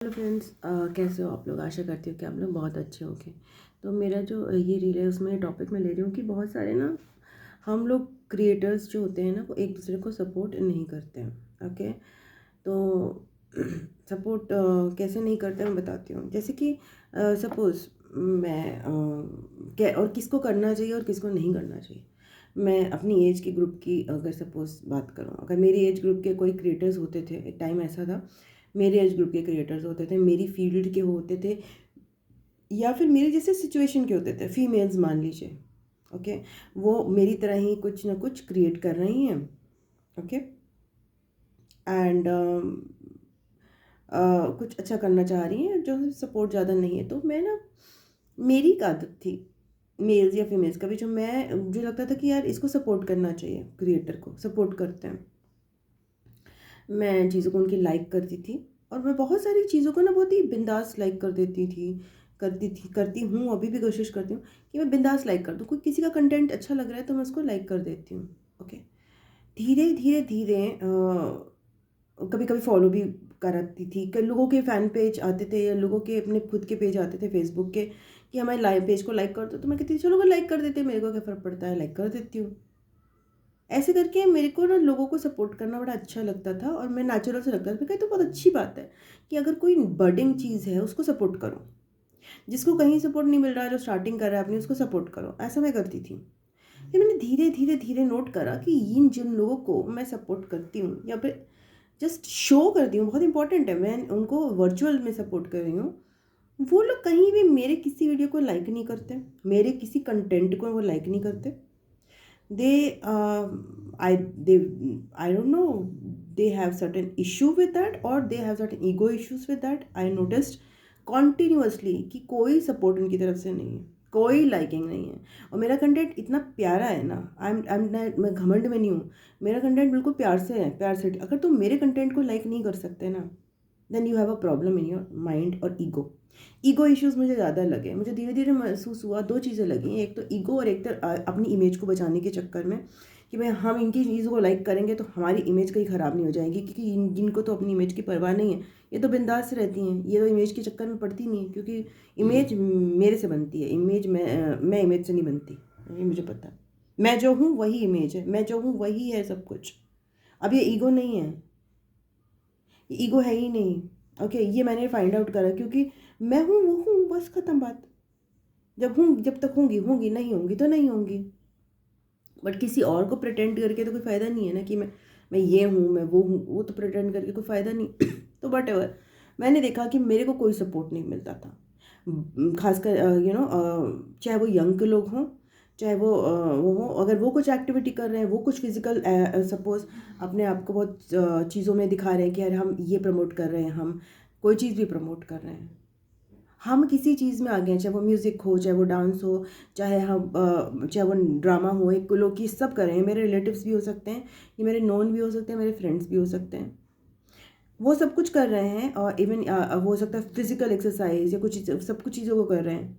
Hello friends, कैसे हो आप लोग। आशा करती हूँ कि आप लोग बहुत अच्छे होंगे। तो मेरा जो ये रील है उसमें टॉपिक मैं ले रही हूँ कि बहुत सारे ना हम लोग क्रिएटर्स जो होते हैं ना वो एक दूसरे को सपोर्ट नहीं करते हैं। ओके, तो सपोर्ट कैसे नहीं करते मैं बताती हूँ। जैसे कि सपोज़ मैं क्या और किसको करना चाहिए और किसको नहीं करना चाहिए। मैं अपनी एज के ग्रुप की अगर सपोज़ बात करूँ, अगर मेरी एज ग्रुप के कोई क्रिएटर्स होते थे, एक टाइम ऐसा था मेरे एज ग्रुप के क्रिएटर्स होते थे, मेरी फील्ड के होते थे या फिर मेरे जैसे सिचुएशन के होते थे, फीमेल्स मान लीजिए। ओके, वो मेरी तरह ही कुछ ना कुछ क्रिएट कर रही हैं। ओके, एंड कुछ अच्छा करना चाह रही हैं, जो सपोर्ट ज़्यादा नहीं है। तो मैं ना, मेरी एक आदत थी मेल्स या फीमेल्स का भी, जो मैं मुझे लगता था कि यार इसको सपोर्ट करना चाहिए, क्रिएटर को सपोर्ट करते हैं। मैं चीज़ों को उनकी लाइक करती थी और मैं बहुत सारी चीज़ों को ना बहुत ही बिंदास लाइक कर देती थी, करती हूँ, अभी भी कोशिश करती हूँ कि मैं बिंदास लाइक कर दूँ। कोई किसी का कंटेंट अच्छा लग रहा है तो मैं उसको लाइक कर देती हूँ। ओके, धीरे धीरे धीरे कभी कभी फॉलो भी कराती थी। कई लोगों के फ़ैन पेज आते थे या लोगों के अपने खुद के पेज आते थे फेसबुक के कि हमारे लाइव पेज को लाइक कर दो, तो मैं कहती थी चलो वो लाइक कर देते, मेरे को क्या फ़र्क पड़ता है, लाइक कर देती हूँ। ऐसे करके मेरे को ना लोगों को सपोर्ट करना बड़ा अच्छा लगता था और मैं नेचुरल से लगता था। मैं कहती तो बहुत अच्छी बात है कि अगर कोई बर्डिंग चीज़ है उसको सपोर्ट करो, जिसको कहीं सपोर्ट नहीं मिल रहा है, जो स्टार्टिंग कर रहा है अपनी, उसको सपोर्ट करो। ऐसा मैं करती थी। फिर मैंने धीरे धीरे धीरे नोट करा कि इन जिन लोगों को मैं सपोर्ट करती हूँ या फिर जस्ट शो करती हूँ, बहुत इंपॉर्टेंट है, मैं उनको वर्चुअल में सपोर्ट कर रही हूँ, वो लोग कहीं भी मेरे किसी वीडियो को लाइक नहीं करते, मेरे किसी कंटेंट को वो लाइक नहीं करते। they I don't know, they have certain issue with that or they have certain ego issues with that. I noticed continuously कि कोई सपोर्ट उनकी तरफ से नहीं है, कोई लाइकिंग नहीं है। और मेरा कंटेंट इतना प्यारा है ना, मैं घमंड में नहीं हूँ, मेरा कंटेंट बिल्कुल प्यार से है, प्यार से। अगर तुम मेरे कंटेंट को लाइक नहीं कर सकते ना, then you have a problem in your mind और ईगो इश्यूज मुझे ज़्यादा लगे। मुझे धीरे धीरे महसूस हुआ, दो चीज़ें लगी, एक तो ईगो और एक तो अपनी इमेज को बचाने के चक्कर में कि भाई हम इनकी चीज़ों को लाइक करेंगे तो हमारी इमेज कहीं ख़राब नहीं हो जाएगी, क्योंकि जिनको तो अपनी इमेज की परवाह नहीं है, ये तो बिंदास रहती हैं, ये तो इमेज के चक्कर में पड़ती नहीं है, क्योंकि इमेज मेरे से बनती है, इमेज मैं इमेज से नहीं बनती, ये मुझे पता है। मैं जो हूँ वही इमेज है, मैं जो हूँ वही है सब कुछ। अब ये ईगो नहीं है, ये ईगो है ही नहीं। ओके, ये मैंने फाइंड आउट करा, क्योंकि मैं हूँ वो हूँ, बस ख़त्म बात। जब तक होंगी होंगी, नहीं होंगी तो नहीं होंगी। बट किसी और को प्रिटेंड करके तो कोई फ़ायदा नहीं है ना कि मैं ये हूँ, मैं वो हूँ, वो तो प्रिटेंड करके कोई फ़ायदा नहीं। तो वट एवर, मैंने देखा कि मेरे को कोई सपोर्ट नहीं मिलता था। खासकर चाहे वो यंग लोग हों, चाहे वो हो, अगर वो कुछ एक्टिविटी कर रहे हैं, वो कुछ फिजिकल सपोज अपने आप को बहुत चीज़ों में दिखा रहे हैं कि यार हम ये प्रमोट कर रहे हैं, हम कोई चीज़ भी प्रमोट कर रहे हैं, हम किसी चीज़ में आ गए हैं, चाहे वो म्यूज़िक हो, चाहे वो डांस हो, चाहे वो ड्रामा हो, एक लोग की सब कर रहे हैं। मेरे रिलेटिव्स भी हो सकते हैं, ये मेरे नोन भी हो सकते हैं, मेरे फ्रेंड्स भी हो सकते हैं, वो सब कुछ कर रहे हैं। और इवन वो हो सकता है फिजिकल एक्सरसाइज या कुछ सब कुछ चीज़ों को कर रहे हैं,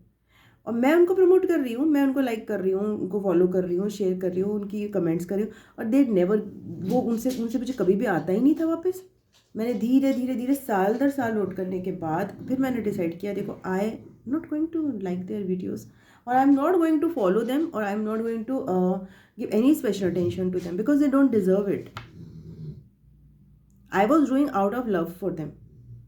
और मैं उनको प्रमोट कर रही हूँ, मैं उनको लाइक कर रही हूँ, उनको फॉलो कर रही हूँ, शेयर कर रही हूँ, उनकी कमेंट्स कर रही हूँ, और दे नेवर, वो उनसे उनसे मुझे कभी भी आता ही नहीं था वापस। मैंने धीरे धीरे धीरे साल दर साल नोट करने के बाद फिर मैंने डिसाइड किया, देखो I not going to like their videos, और I am not going to follow them, और I am not going to give any special attention to them because they don't deserve it. I was doing out of love for them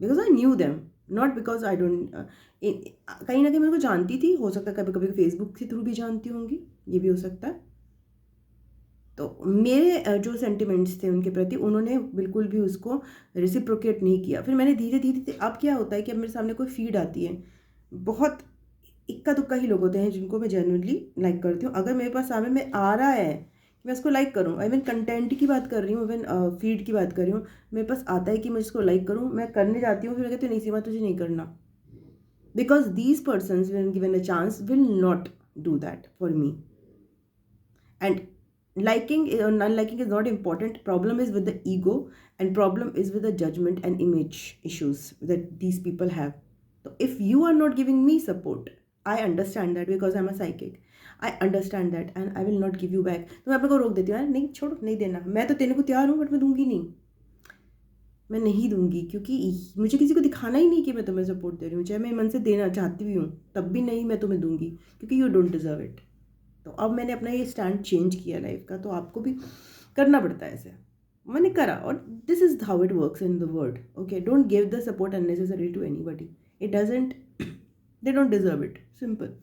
because I knew them, not because I don't कहीं ना कहीं मैं उनको जानती थी, हो सकता है कभी कभी फेसबुक के थ्रू भी जानती होंगी, ये भी हो सकता है। तो मेरे जो सेंटिमेंट्स थे उनके प्रति, उन्होंने बिल्कुल भी उसको रेसिप्रोकेट नहीं किया। फिर मैंने धीरे धीरे, अब क्या होता है कि अब मेरे सामने कोई फीड आती है, बहुत इक्का दुक्का ही लोग होते हैं जिनको मैं जेन्युइनली लाइक करती हूँ। अगर मेरे पास सामने में आ रहा है कि मैं उसको लाइक करूँ, इवन कंटेंट की बात कर रही हूँ, इवन फीड की बात कर रही हूँ, मेरे पास आता है कि मैं इसको लाइक करूँ, मैं करने जाती हूँ, फिर मैं कहती हूँ नहीं सीमा तुझे नहीं करना, because these person when given a chance will not do that for me. And liking or non-liking is not important. Problem is with the ego, and problem is with the judgment and image issues that these people have. So if you are not giving me support, I understand that because I'm a psychic, I understand that and I will not give you back. तो मैं अपने को रोक देती हूँ, यार नहीं छोड़ो, नहीं देना, मैं तो देने को तैयार हूँ बट मैं दूंगी नहीं। मैं नहीं दूंगी, क्योंकि मुझे किसी को दिखाना ही नहीं कि मैं तुम्हें सपोर्ट दे रही हूँ, चाहे मैं मन से देना चाहती भी हूँ तब भी नहीं मैं तुम्हें दूंगी, क्योंकि यू डोंट डिज़र्व इट। तो अब मैंने अपना ये स्टैंड चेंज किया लाइफ का, तो आपको भी करना पड़ता है ऐसे। मैंने करा, और this is how it works in the world. Okay, don't give the support unnecessary to anybody, it doesn't, they don't deserve it, simple.